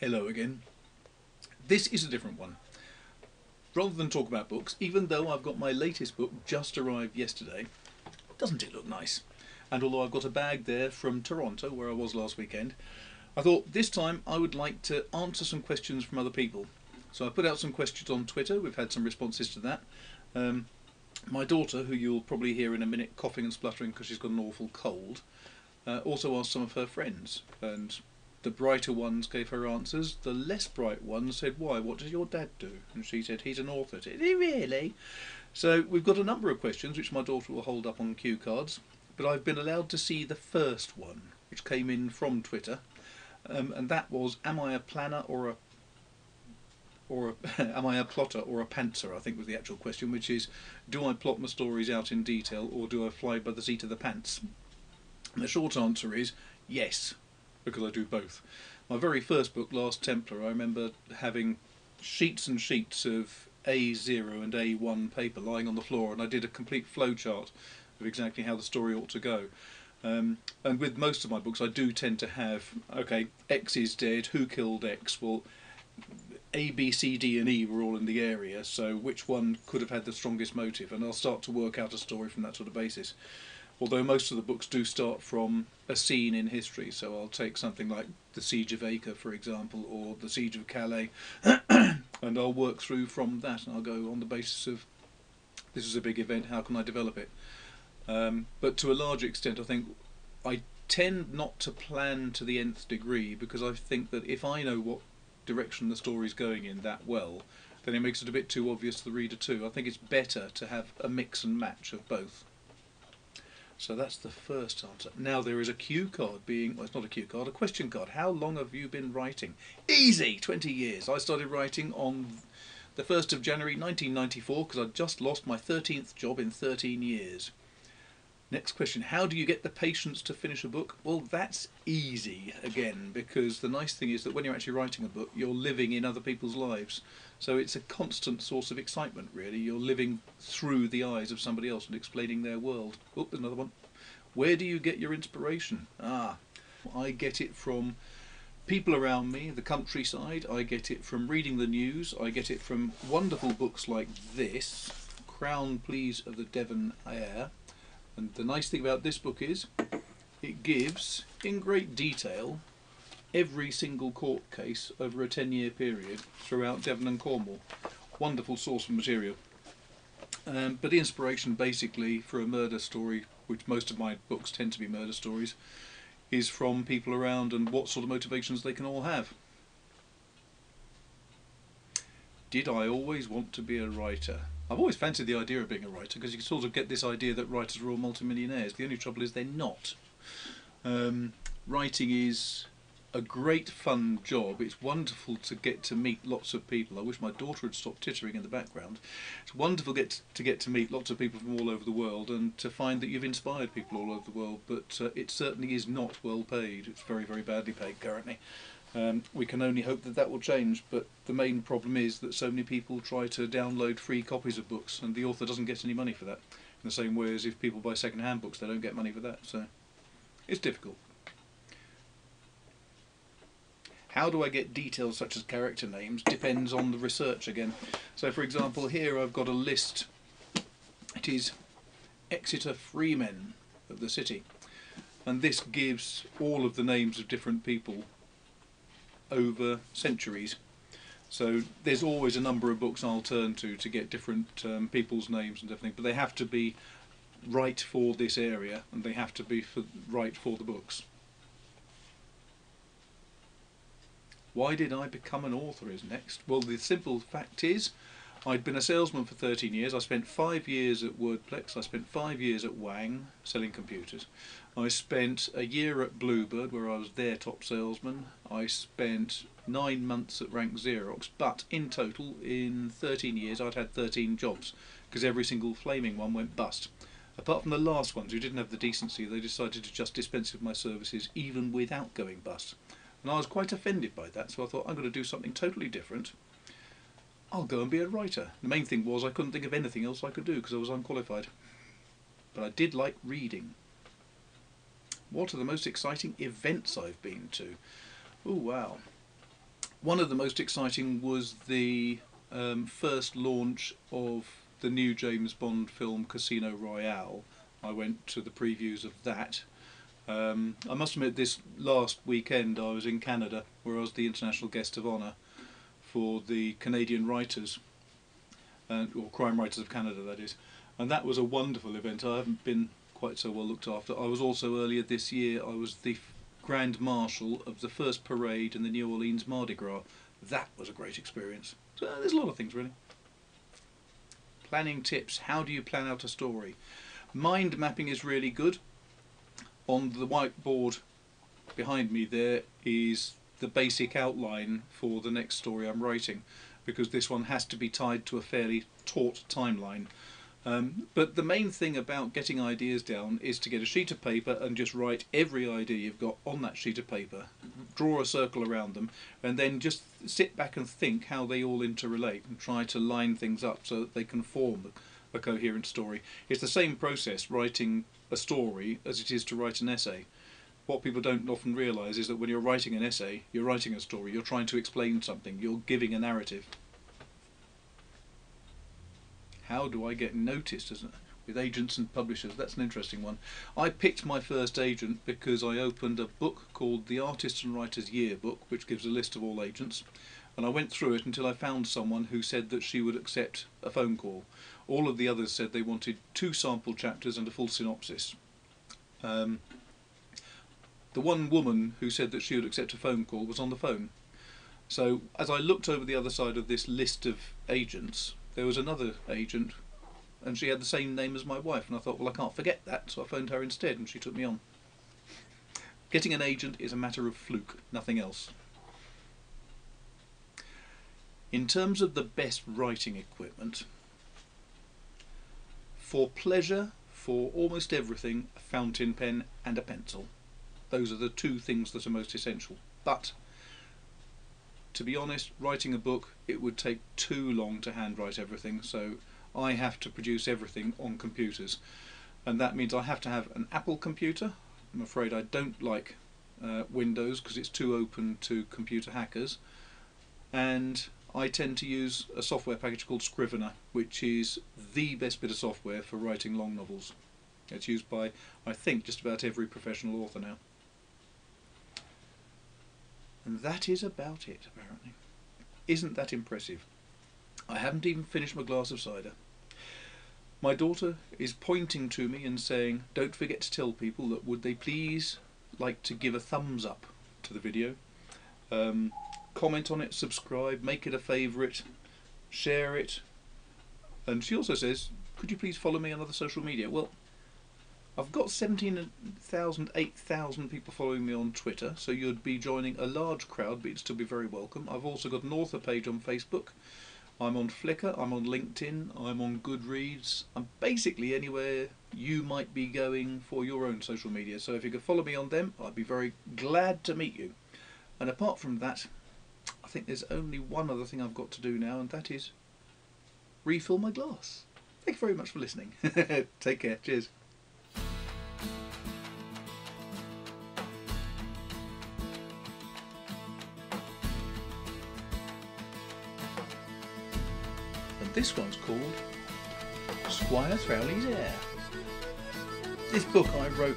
Hello again. This is a different one. Rather than talk about books, even though I've got my latest book just arrived yesterday, doesn't it look nice? And although I've got a bag there from Toronto, where I was last weekend, I thought this time I would like to answer some questions from other people. So I put out some questions on Twitter. We've had some responses to that. My daughter, who you'll probably hear in a minute coughing and spluttering because she's got an awful cold, also asked some of her friends, and the brighter ones gave her answers. The less bright ones said, "Why? What does your dad do?" And she said, "He's an author." Is he really? So we've got a number of questions which my daughter will hold up on cue cards, but I've been allowed to see the first one, which came in from Twitter, and that was, "Am I a planner am I a plotter or a pantser?" I think was the actual question, which is, do I plot my stories out in detail or do I fly by the seat of the pants? And the short answer is yes, because I do both. My very first book, Last Templar, I remember having sheets and sheets of A0 and A1 paper lying on the floor, and I did a complete flowchart of exactly how the story ought to go. And with most of my books I do tend to have, okay, X is dead, who killed X? Well, A, B, C, D and E were all in the area, so which one could have had the strongest motive? And I'll start to work out a story from that sort of basis. Although most of the books do start from a scene in history, so I'll take something like the Siege of Acre, for example, or the Siege of Calais, and I'll work through from that, and I'll go on the basis of, this is a big event, how can I develop it? But to a large extent I think I tend not to plan to the nth degree, because I think that if I know what direction the story's going in that well, then it makes it a bit too obvious to the reader too. I think it's better to have a mix and match of both. So that's the first answer. Now there is a cue card being, well, it's not a cue card, a question card. How long have you been writing? Easy! 20 years. I started writing on the 1st of January 1994 because I'd just lost my 13th job in 13 years. Next question, how do you get the patience to finish a book? Well, that's easy, again, because the nice thing is that when you're actually writing a book, you're living in other people's lives. So it's a constant source of excitement, really. You're living through the eyes of somebody else and explaining their world. Oh, there's another one. Where do you get your inspiration? I get it from people around me, the countryside. I get it from reading the news. I get it from wonderful books like this, Crown Pleas of the Devon Air. And the nice thing about this book is it gives, in great detail, every single court case over a 10-year period throughout Devon and Cornwall. Wonderful source of material. But the inspiration basically for a murder story, which most of my books tend to be murder stories, is from people around and what sort of motivations they can all have. Did I always want to be a writer? I've always fancied the idea of being a writer, because you sort of get this idea that writers are all multimillionaires. The only trouble is they're not. Writing is a great fun job. It's wonderful to get to meet lots of people. I wish my daughter had stopped tittering in the background. It's wonderful to get to meet lots of people from all over the world and to find that you've inspired people all over the world, but it certainly is not well paid. It's very, very badly paid currently. We can only hope that that will change, but the main problem is that so many people try to download free copies of books and the author doesn't get any money for that, in the same way as if people buy second-hand books they don't get money for that, so it's difficult. How do I get details such as character names? Depends on the research again. So for example here I've got a list. It is Exeter Freemen of the city, and this gives all of the names of different people over centuries. So there's always a number of books I'll turn to get different people's names and everything, but they have to be right for this area and they have to be right for the books. Why did I become an author is next. Well, the simple fact is I'd been a salesman for 13 years. I spent 5 years at Wordplex. I spent 5 years at Wang selling computers. I spent a year at Bluebird where I was their top salesman. I spent 9 months at Rank Xerox, but in total in 13 years I'd had 13 jobs, because every single flaming one went bust. Apart from the last ones who didn't have the decency, they decided to just dispense with my services even without going bust. And I was quite offended by that, so I thought I'm going to do something totally different. I'll go and be a writer. The main thing was I couldn't think of anything else I could do because I was unqualified. But I did like reading. What are the most exciting events I've been to? Oh wow. One of the most exciting was the first launch of the new James Bond film Casino Royale. I went to the previews of that. I must admit, this last weekend I was in Canada, where I was the international guest of honour for the Canadian writers, or Crime Writers of Canada, that is. And that was a wonderful event. I haven't been quite so well looked after. I was also, earlier this year, I was the Grand Marshal of the first parade in the New Orleans Mardi Gras. That was a great experience. So there's a lot of things, really. Planning tips. How do you plan out a story? Mind mapping is really good. On the whiteboard behind me there is the basic outline for the next story I'm writing, because this one has to be tied to a fairly taut timeline. But the main thing about getting ideas down is to get a sheet of paper and just write every idea you've got on that sheet of paper, draw a circle around them, and then just sit back and think how they all interrelate and try to line things up so that they can form a coherent story. It's the same process writing a story as it is to write an essay. What people don't often realise is that when you're writing an essay, you're writing a story, you're trying to explain something, you're giving a narrative. How do I get noticed with agents and publishers? That's an interesting one. I picked my first agent because I opened a book called The Artists and Writers Yearbook, which gives a list of all agents, and I went through it until I found someone who said that she would accept a phone call. All of the others said they wanted 2 sample chapters and a full synopsis. The one woman who said that she would accept a phone call was on the phone. So as I looked over the other side of this list of agents, there was another agent, and she had the same name as my wife, and I thought, well, I can't forget that, so I phoned her instead, and she took me on. Getting an agent is a matter of fluke, nothing else. In terms of the best writing equipment, for pleasure, for almost everything, a fountain pen and a pencil. Those are the 2 things that are most essential. But to be honest, writing a book, it would take too long to handwrite everything, so I have to produce everything on computers, and that means I have to have an Apple computer. I'm afraid I don't like Windows because it's too open to computer hackers, and I tend to use a software package called Scrivener, which is the best bit of software for writing long novels. It's used by, I think, just about every professional author now. And that is about it, apparently. Isn't that impressive? I haven't even finished my glass of cider. My daughter is pointing to me and saying, don't forget to tell people that would they please like to give a thumbs up to the video, comment on it, subscribe, make it a favourite, share it. And she also says, could you please follow me on other social media? Well, I've got 17,000, 8,000 people following me on Twitter, so you'd be joining a large crowd, but you'd still be very welcome. I've also got an author page on Facebook. I'm on Flickr, I'm on LinkedIn, I'm on Goodreads. I'm basically anywhere you might be going for your own social media. So if you could follow me on them, I'd be very glad to meet you. And apart from that, I think there's only one other thing I've got to do now, and that is refill my glass. Thank you very much for listening. Take care. Cheers. This one's called Squire Throwley's Heir. This book I wrote